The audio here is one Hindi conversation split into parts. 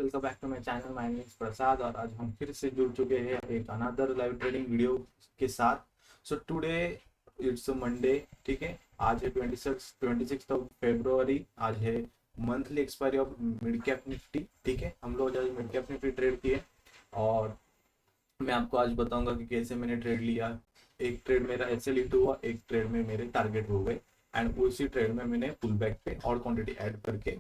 Welcome back to my channel. My name is Prasad और आज हम फिर से जुड़ चुके हैं एक अनदर लाइव ट्रेडिंग वीडियो के साथ। सो टुडे इट्स मंडे, ठीक है। आज है 26 ऑफ फेब्रुवरी। आज है monthly expiry of mid cap Nifty, ठीक है। हम लोग आज मिड कैप निफ्टी ट्रेड किए और मैं आपको आज बताऊंगा कि कैसे मैंने ट्रेड लिया। एक ट्रेड मेरा ऐसे लीड हुआ, एक ट्रेड में मेरे टारगेट हो गए एंड उसी ट्रेड में मैंने पुल बैक पे और क्वांटिटी ऐड करके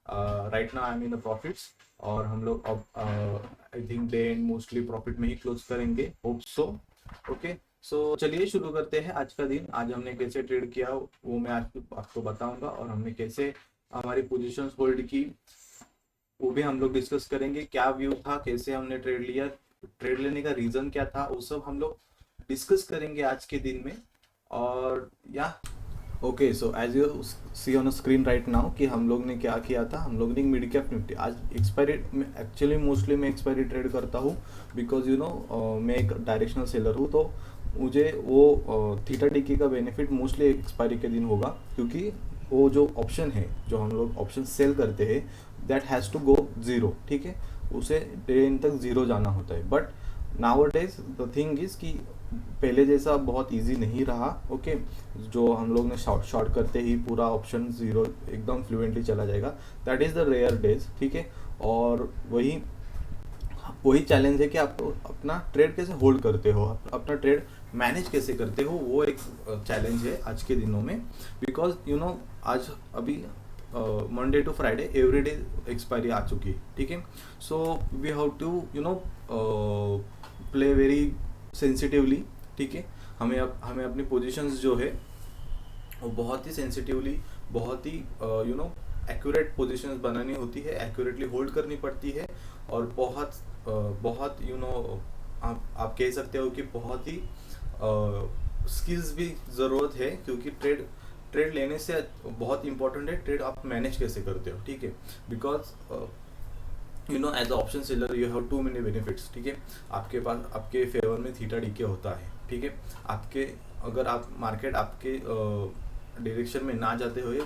right now I am in the profits. और हम लोग अब I think day and mostly profit में ही क्लोज करेंगे, होप सो। ओके, सो चलिए शुरू करते हैं आज का दिन। आज हमने कैसे ट्रेड किया वो मैं आज आपको बताऊंगा और हमने कैसे हमारी पोजीशंस होल्ड की वो भी हम लोग डिस्कस करेंगे। क्या व्यू था, कैसे हमने ट्रेड लिया, ट्रेड लेने का रीजन क्या था, वो सब हम लोग डिस्कस करेंगे आज के दिन में। और या okay, so as you see on screen right now कि हम लोग ने क्या किया था। हम लोग ने मिड कैप निफ्टी आज एक्सपायरी एक्चुअली मोस्टली मैं एक्सपायरी ट्रेड करता हूँ बिकॉज यू नो मैं एक डायरेक्शनल सेलर हूँ, तो मुझे वो थीटा डी का बेनिफिट मोस्टली एक्सपायरी के दिन होगा, क्योंकि वो जो ऑप्शन है जो हम लोग ऑप्शन सेल करते हैं that has to go zero, ठीक है। उसे ट्रेन तक ज़ीरो जाना होता है। But nowadays the thing is कि पहले जैसा बहुत इजी नहीं रहा। ओके, जो हम लोग ने शॉर्ट करते ही पूरा ऑप्शन ज़ीरो एकदम फ्लुएंटली चला जाएगा, that is the rare days, ठीक है। और वही वही चैलेंज है कि आप अपना ट्रेड कैसे होल्ड करते हो, अपना ट्रेड मैनेज कैसे करते हो, वो एक चैलेंज है आज के दिनों में। बिकॉज यू नो आज अभी Monday to Friday everyday expiry आ चुकी है, ठीक है। So we have to you know play very sensitively, ठीक है। हमें अपनी पोजीशंस जो है वो बहुत ही सेंसिटिवली, बहुत ही यू नो एक्यूरेट पोजीशंस बनानी होती है, एक्यूरेटली होल्ड करनी पड़ती है। और बहुत यू नो आप कह सकते हो कि बहुत ही स्किल्स भी ज़रूरत है, क्योंकि ट्रेड ट्रेड लेने से बहुत इंपॉर्टेंट है ट्रेड आप मैनेज कैसे करते हो, ठीक है। Because you know as option seller you have too many benefits, ठीक है। आपके पास आपके फेवर में थीटा डीके होता है, ठीक है। आपके अगर आप मार्केट आपके डायरेक्शन में ना जाते हुए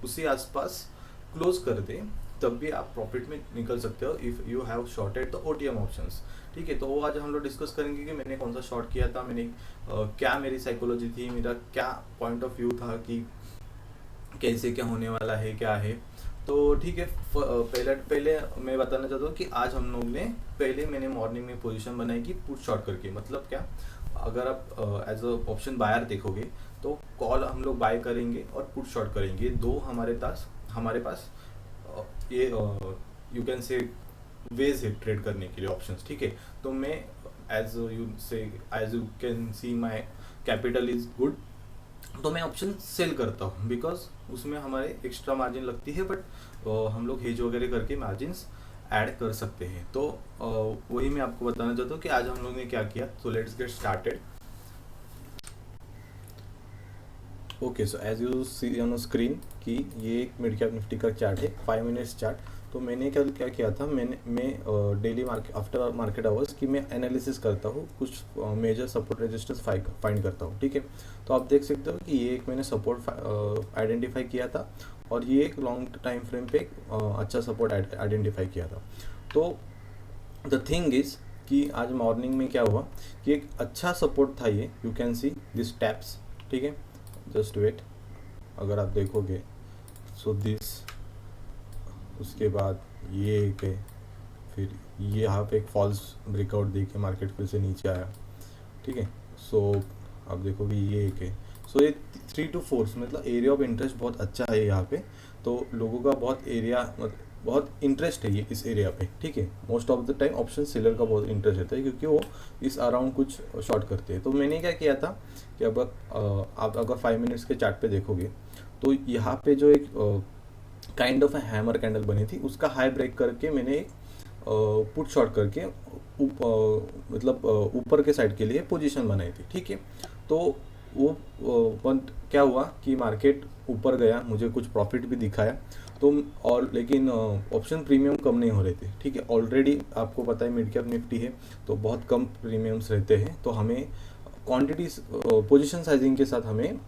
उसी आसपास क्लोज कर दे तब भी आप प्रॉफिट में निकल सकते हो if you have shorted the OTM options, ठीक है। तो वो आज हम लोग डिस्कस करेंगे कि मैंने कौन सा शॉर्ट किया था, मैंने क्या मेरी साइकोलॉजी थी, मेरा क्या पॉइंट ऑफ व्यू था कि कैसे क्या होने वाला है, क्या है। तो ठीक है, पहले पहले मैं बताना चाहता हूँ कि आज हम लोग ने पहले मैंने मॉर्निंग में पोजीशन बनाई कि पुट शॉर्ट करके। मतलब क्या, अगर आप एज अ ऑप्शन बायर देखोगे तो कॉल हम लोग बाय करेंगे और पुट शॉर्ट करेंगे, दो हमारे पास ये यू कैन से वेज है ट्रेड करने के लिए ऑप्शंस, ठीक है। तो मैं as you can see my capital is good, तो मैं ऑप्शन सेल करता हूँ बिकॉज उसमें हमारे एक्स्ट्रा मार्जिन लगती है, बट हम लोग हेज वगैरह करके मार्जिन्स ऐड कर सकते हैं। तो वही मैं आपको बताना चाहता हूँ कि आज हम लोग ने क्या किया। So let's get started. Okay, so as you see on screen कि ये एक मिड कैप निफ्टी का चार्ट है, 5 मिनट्स चार्ट। तो मैंने क्या क्या किया था, मैं daily market after market hours की मैं एनालिसिस करता हूँ, कुछ मेजर सपोर्ट रेजिस्टेंस फाइंड करता हूँ, ठीक है। तो आप देख सकते हो कि ये एक मैंने सपोर्ट आइडेंटिफाई किया था और ये एक लॉन्ग टाइम फ्रेम पे अच्छा सपोर्ट आइडेंटिफाई किया था। तो द थिंग इज़ कि आज मॉर्निंग में क्या हुआ कि एक अच्छा सपोर्ट था ये, you can see this taps, ठीक है। जस्ट वेट, अगर आप देखोगे सो दिस, उसके बाद ये एक है, फिर ये यहाँ पे एक फॉल्स ब्रेकआउट दे के मार्केट फिर से नीचे आया, ठीक है। सो आप देखोगे ये एक है। सो ये 3 to 4 मतलब एरिया ऑफ इंटरेस्ट बहुत अच्छा है यहाँ पे। तो लोगों का बहुत इंटरेस्ट है ये इस एरिया पे, ठीक है। Most of the time option seller का बहुत इंटरेस्ट रहता है, क्योंकि वो इस अराउंड कुछ शॉर्ट करते हैं। तो मैंने क्या किया था कि अब आप अगर 5 मिनट्स के चार्ट पे देखोगे तो यहाँ पे जो एक काइंड ऑफ हैमर कैंडल बनी थी, उसका हाई ब्रेक करके मैंने एक पुट शॉर्ट करके मतलब ऊपर के साइड के लिए पोजीशन बनाई थी, ठीक है। तो वो क्या हुआ कि मार्केट ऊपर गया, मुझे कुछ प्रॉफिट भी दिखाया। तो और लेकिन ऑप्शन प्रीमियम कम नहीं हो रहे थे, ठीक है। ऑलरेडी आपको पता है मिड कैप निफ्टी है तो बहुत कम प्रीमियम्स रहते हैं। तो हमें क्वांटिटीज पोजीशन साइजिंग के साथ हमें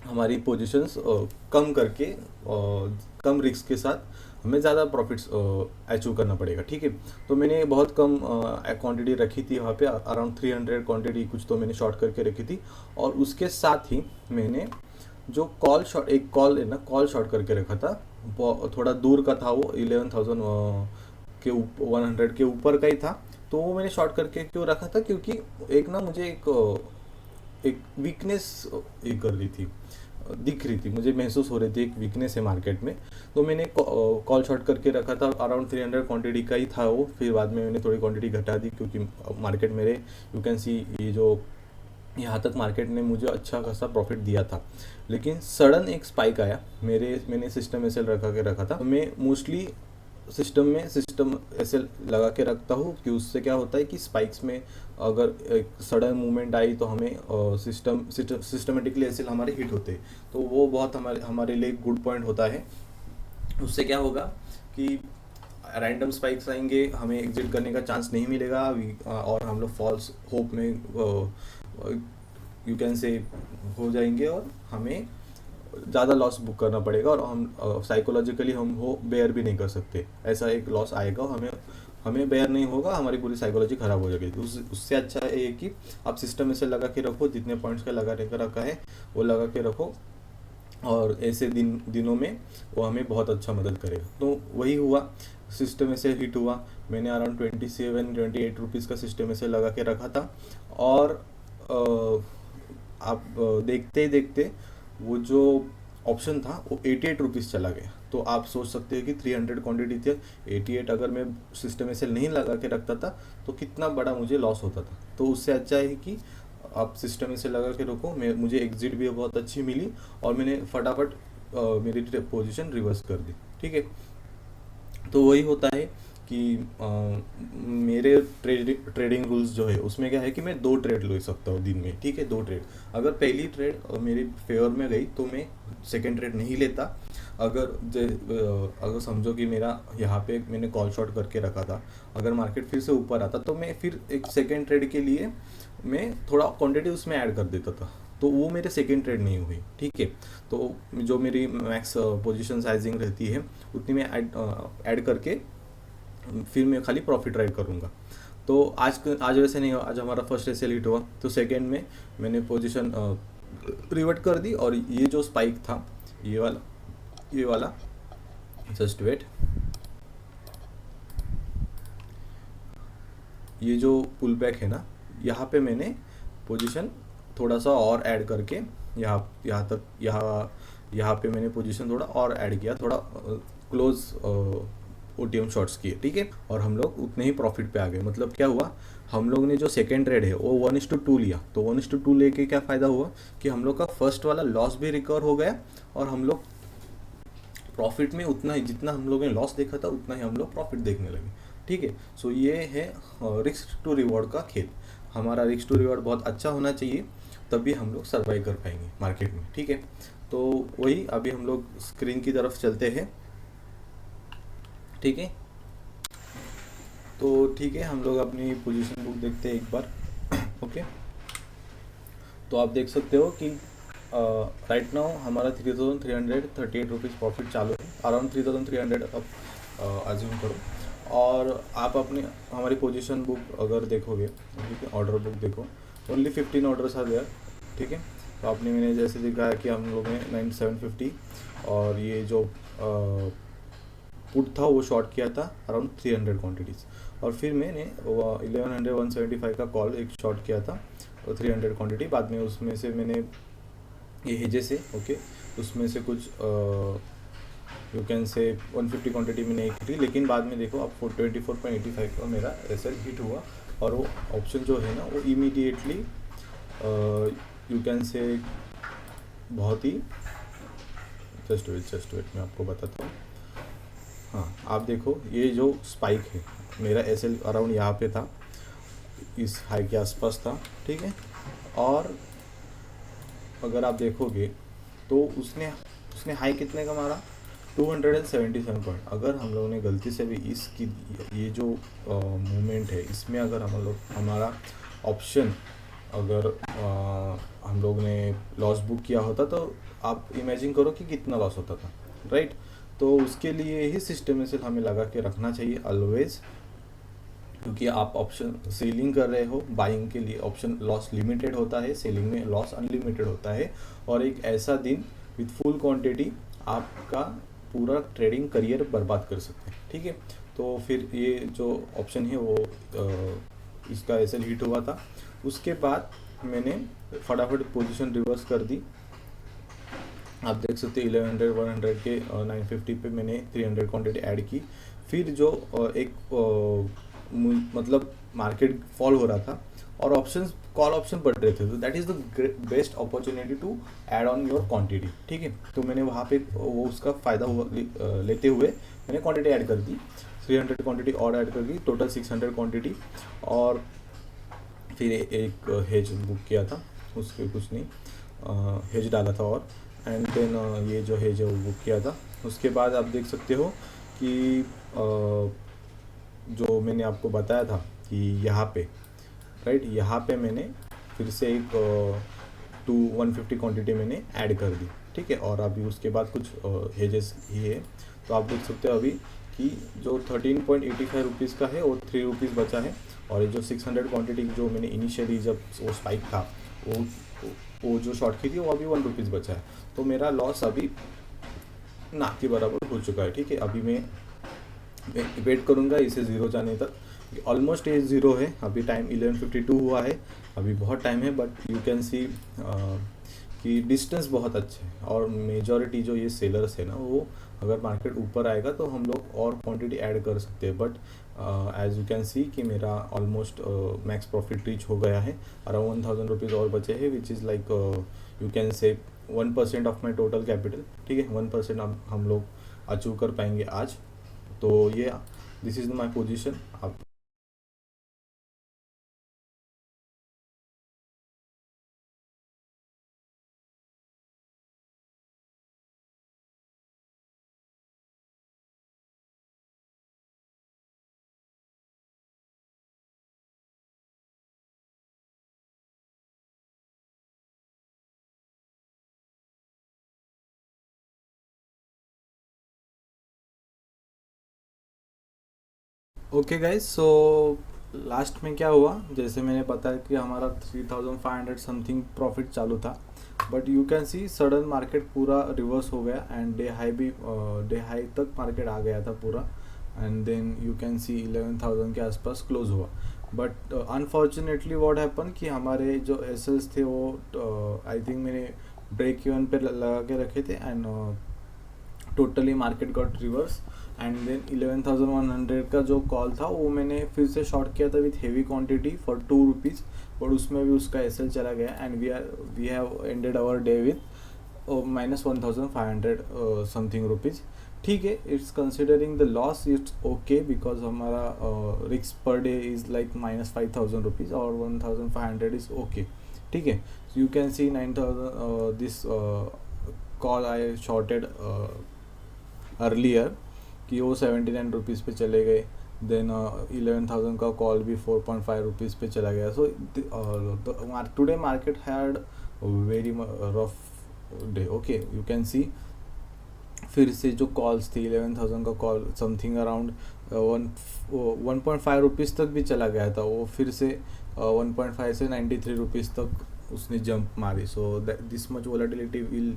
हमारी पोजीशंस कम करके कम रिस्क के साथ हमें ज़्यादा प्रॉफिट्स अचीव करना पड़ेगा, ठीक है। तो मैंने बहुत कम क्वांटिटी रखी थी वहाँ पे, अराउंड 300 क्वांटिटी कुछ तो मैंने शॉर्ट करके रखी थी। और उसके साथ ही मैंने जो कॉल शॉर्ट, एक कॉल है ना, कॉल शॉर्ट करके रखा था। थोड़ा दूर का था वो, 11,000 के 100 के ऊपर का ही था। तो वो मैंने शॉर्ट करके क्यों रखा था, क्योंकि एक ना मुझे एक वीकनेस ये कर रही थी, दिख रही थी, मुझे महसूस हो रही थी एक वीकनेस है मार्केट में। तो मैंने कॉल शॉर्ट करके रखा था, अराउंड 300 क्वांटिटी का ही था वो। फिर बाद में मैंने थोड़ी क्वांटिटी घटा दी, क्योंकि मार्केट मेरे, यू कैन सी, ये जो यहाँ तक मार्केट ने मुझे अच्छा खासा प्रॉफिट दिया था। लेकिन सडन एक स्पाइक आया, मैंने सिस्टम एस रखा के रखा था। तो मैं मोस्टली सिस्टम ऐसे लगा के रखता हूँ कि उससे क्या होता है कि स्पाइक्स में अगर एक सडन मूवमेंट आई तो हमें सिस्टमेटिकली ऐसे हमारे हिट होते हैं। तो वो बहुत हमारे हमारे लिए गुड पॉइंट होता है। उससे क्या होगा कि रैंडम स्पाइक्स आएंगे, हमें एग्जिट करने का चांस नहीं मिलेगा, और हम लोग फॉल्स होप में यू कैन से हो जाएंगे, और हमें ज़्यादा लॉस बुक करना पड़ेगा, और हम साइकोलॉजिकली हम वो बेयर भी नहीं कर सकते। ऐसा एक लॉस आएगा, हमें हमें बेयर नहीं होगा, हमारी पूरी साइकोलॉजी खराब हो जाएगी। तो उससे अच्छा है ये कि आप सिस्टम ऐसे लगा के रखो, जितने पॉइंट्स का लगा के रखा है वो लगा के रखो, और ऐसे दिनों में वो हमें बहुत अच्छा मदद करेगा। तो वही हुआ, सिस्टम ऐसे हिट हुआ। मैंने अराउंड 27-28 रुपीज़ का सिस्टम ऐसे लगा के रखा था। और आप देखते ही देखते वो जो ऑप्शन था वो 88 रुपीज़ चला गया। तो आप सोच सकते हैं कि 300 क्वांटिटी थी, 88 अगर मैं सिस्टम ऐसे नहीं लगा के रखता था तो कितना बड़ा मुझे लॉस होता था। तो उससे अच्छा है कि आप सिस्टम ऐसे लगा के रखो। मुझे एग्जिट भी बहुत अच्छी मिली, और मैंने फटाफट मेरी पोजीशन रिवर्स कर दी, ठीक है। तो वही होता है कि मेरे ट्रेडिंग रूल्स जो है उसमें क्या है कि मैं 2 ट्रेड ले सकता हूँ दिन में, ठीक है। 2 ट्रेड, अगर पहली ट्रेड मेरी फेवर में गई तो मैं सेकंड ट्रेड नहीं लेता। अगर समझो कि मेरा यहाँ पे मैंने कॉल शॉर्ट करके रखा था, अगर मार्केट फिर से ऊपर आता तो मैं फिर एक सेकंड ट्रेड के लिए मैं थोड़ा क्वांटिटी उसमें ऐड कर देता था। तो वो मेरे सेकंड ट्रेड नहीं हुई, ठीक है। तो जो मेरी मैक्स पोजीशन साइजिंग रहती है उतनी मैं ऐड करके फिर मैं खाली प्रॉफिट राइड करूँगा। तो आज वैसे नहीं हुआ, आज हमारा फर्स्ट एसएल हिट हुआ, तो सेकंड में मैंने पोजीशन रिवर्ट कर दी। और ये जो स्पाइक था, ये वाला जस्ट वेट, ये जो पुल बैक है ना, यहाँ पे मैंने पोजीशन थोड़ा सा और ऐड करके यहाँ पे मैंने पोजीशन थोड़ा और ऐड किया, थोड़ा क्लोज ओटीएम शॉट्स किए, ठीक है। और हम लोग उतने ही प्रॉफिट पे आ गए। मतलब क्या हुआ, हम लोग ने जो सेकेंड ट्रेड है वो 1:2 लिया। तो 1:2 लेके क्या फ़ायदा हुआ कि हम लोग का फर्स्ट वाला लॉस भी रिकवर हो गया, और हम लोग प्रॉफिट में उतना ही, जितना हम लोगों ने लॉस देखा था उतना ही हम लोग प्रॉफिट देखने लगे, ठीक है। सो ये है रिस्क टू रिवॉर्ड का खेल। हमारा रिस्क टू रिवॉर्ड बहुत अच्छा होना चाहिए, तभी हम लोग सर्वाइव कर पाएंगे मार्केट में, ठीक है। तो वही, अभी हम लोग स्क्रीन की तरफ चलते हैं, ठीक है। तो ठीक है, हम लोग अपनी पोजीशन बुक देखते हैं एक बार। ओके, तो आप देख सकते हो कि राइट नाउ हमारा 3,338 प्रॉफिट चालू है, अराउंड 3,300 अब अज्यूम करो। और आप अपनी हमारी पोजीशन बुक अगर देखोगे, ठीक है, ऑर्डर बुक देखो, ओनली 15 ऑर्डर्स आर देयर, ठीक है। तो आपने, मैंने जैसे दिखाया कि हम लोग ने 9750, और ये जो पुट था वो शॉर्ट किया था अराउंड 300 क्वांटिटीज़। और फिर मैंने 1100-175 का कॉल एक शॉर्ट किया था, तो 300 क्वांटिटी। बाद में उसमें से मैंने ये हेजे से, ओके, उसमें से कुछ यू कैन से 150 क्वांटिटी में नहीं थी। लेकिन बाद में देखो आप 24.85 का मेरा एसएल हिट हुआ, और वो ऑप्शन जो है ना वो इमीडिएटली यू कैन से बहुत ही, जस्ट वेट मैं आपको बताता हूँ। हाँ, आप देखो ये जो स्पाइक है, मेरा एसएल अराउंड यहाँ पे था, इस हाई के आसपास था, ठीक है। और अगर आप देखोगे तो उसने हाई कितने का मारा, 277 पॉइंट। अगर हम लोगों ने गलती से भी इसकी, ये जो मूवमेंट है इसमें अगर हम लोग हमारा ऑप्शन अगर हम लोग ने लॉस बुक किया होता तो आप इमेजिन करो कि कितना लॉस होता था, राइट। तो उसके लिए ही सिस्टमेटिक हमें लगा के रखना चाहिए ऑलवेज, क्योंकि आप ऑप्शन सेलिंग कर रहे हो, बाइंग के लिए ऑप्शन लॉस लिमिटेड होता है, सेलिंग में लॉस अनलिमिटेड होता है, और एक ऐसा दिन विथ फुल क्वांटिटी आपका पूरा ट्रेडिंग करियर बर्बाद कर सकते हैं, ठीक है। तो फिर ये जो ऑप्शन है वो इसका एसएल हिट हुआ था। उसके बाद मैंने फटाफट पोजीशन रिवर्स कर दी। आप देख सकते हैं 1100 100 के 950 पे मैंने 300 क्वांटिटी ऐड की। फिर जो मतलब मार्केट फॉल हो रहा था और ऑप्शंस कॉल ऑप्शन बढ़ रहे थे, तो that is the best opportunity to add on your quantity, ठीक है। तो मैंने वहाँ पे वो उसका फ़ायदा लेते हुए मैंने क्वांटिटी ऐड कर दी, 300 क्वांटिटी और ऐड कर दी, टोटल 600 क्वांटिटी। और फिर एक हेज बुक किया था, उसके कुछ नहीं हेज डाला था, और एंड देन ये जो हेज है वो बुक किया था। उसके बाद आप देख सकते हो कि जो मैंने आपको बताया था कि यहाँ पे राइट, यहाँ पे मैंने फिर से एक 150 क्वांटिटी मैंने ऐड कर दी, ठीक है। और अभी उसके बाद कुछ हेजेस ही है, तो आप देख सकते हो अभी कि जो 13.85 रुपीज़ का है वो 3 रुपीज़ बचा है, और ये जो 600 क्वांटिटी जो मैंने इनिशियली जब वो स्पाइक था वो जो शॉर्ट की थी वो अभी 1 रुपीज़ बचा है। तो मेरा लॉस अभी ना के बराबर हो चुका है, ठीक है। अभी मैं वेट करूँगा इसे ज़ीरो जाने तक, ऑलमोस्ट ये ज़ीरो है, अभी टाइम 11:52 हुआ है, अभी बहुत टाइम है, बट यू कैन सी कि डिस्टेंस बहुत अच्छा है, और मेजॉरिटी जो ये सेलर्स है ना, वो अगर मार्केट ऊपर आएगा तो हम लोग और क्वांटिटी ऐड कर सकते हैं, but as you can see कि मेरा ऑलमोस्ट मैक्स प्रॉफिट रीच हो गया है, अराउंड 1000 रुपीज़ और बचे हैं, which is like you can से 1% ऑफ माई टोटल कैपिटल, ठीक है। 1% हम लोग अचीव कर पाएंगे आज। तो ये दिस इज़ माई पोजिशन। आप ओके गाइज, सो लास्ट में क्या हुआ, जैसे मैंने बताया कि हमारा 3500 समथिंग प्रॉफिट चालू था, but you can see sudden market पूरा रिवर्स हो गया, एंड डे हाई भी डे हाई तक मार्केट आ गया था पूरा, and then you can see 11,000 के आसपास क्लोज हुआ। बट अनफॉर्चुनेटली व्हाट हैपन कि हमारे जो एसेल्स थे वो आई थिंक मैंने ब्रेक इवन पे लगा के रखे थे, and totally market got reverse, and then 11,100 का जो कॉल था वो मैंने फिर से शॉर्ट किया था with heavy quantity for 2 rupees, और उसमें भी उसका एसएल चला गया, and we have ended our day with -1,500 something rupees, ठीक है। It's considering the loss, it's okay, because हमारा risk per day is like -5,000 rupees, और 1,500 इज़ ओके, ठीक है। You can see 9,000 this call I shorted earlier कि वो 79 रुपीज़ पे चले गए, देन 11,000 का कॉल भी 4.5 रुपीज़ पे चला गया। So today market had very rough day, okay. You can सी फिर से जो कॉल्स थी 11,000 का कॉल समथिंग अराउंड 1.5 रुपीज़ तक भी चला गया था, वो फिर से 1.5 से 93 रुपीज़ तक उसने जंप मारी। So this much volatility will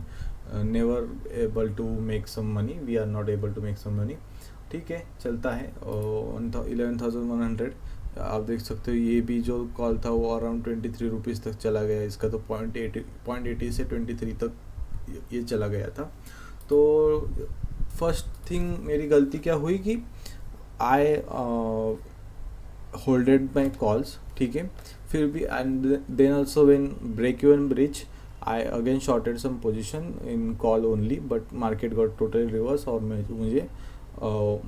never able to make some money, we are not able to make some money, ठीक है। चलता है 11,100 आप देख सकते हो, ये भी जो कॉल था वो अराउंड 23 रुपीज़ तक चला गया, इसका तो 0.80 से 23 तक ये चला गया था। तो फर्स्ट थिंग मेरी गलती क्या हुई कि आई होल्डेड माई कॉल्स, ठीक है। फिर भी and then also when break even bridge I again shorted some position in call only, but market got totally reverse, और मुझे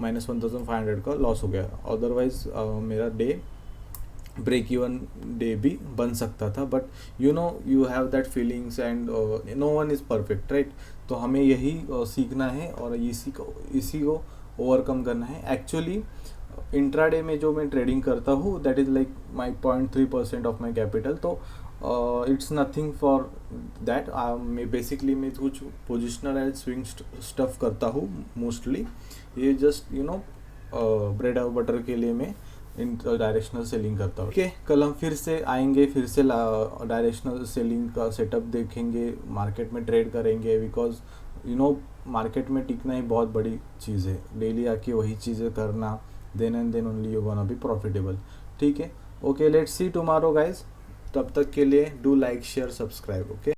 -1,500 का लॉस हो गया। अदरवाइज मेरा डे ब्रेक इवन डे भी बन सकता था, but you know you have that feelings, and no one is perfect, right. तो हमें यही सीखना है और इसी को ओवरकम करना है। एक्चुअली इंट्राडे में जो मैं ट्रेडिंग करता हूँ that is like my 0.3% of my capital, तो इट्स नथिंग फॉर दैट। मैं बेसिकली मैं कुछ पोजिशनल एंड स्विंग स्टफ करता हूँ मोस्टली। ये जस्ट यू नो ब्रेड और बटर के लिए मैं इन डायरेक्शनल सेलिंग करता हूँ। ओके, कल हम फिर से आएंगे, फिर से डायरेक्शनल सेलिंग का सेटअप देखेंगे, मार्केट में ट्रेड करेंगे। बिकॉज यू नो मार्केट में टिकना ही बहुत बड़ी चीज़ है। डेली आके वही चीज़ें करना, then and then only you gonna be profitable. ठीक है, okay, let's see tomorrow guys. तब तक के लिए do like share subscribe. Okay.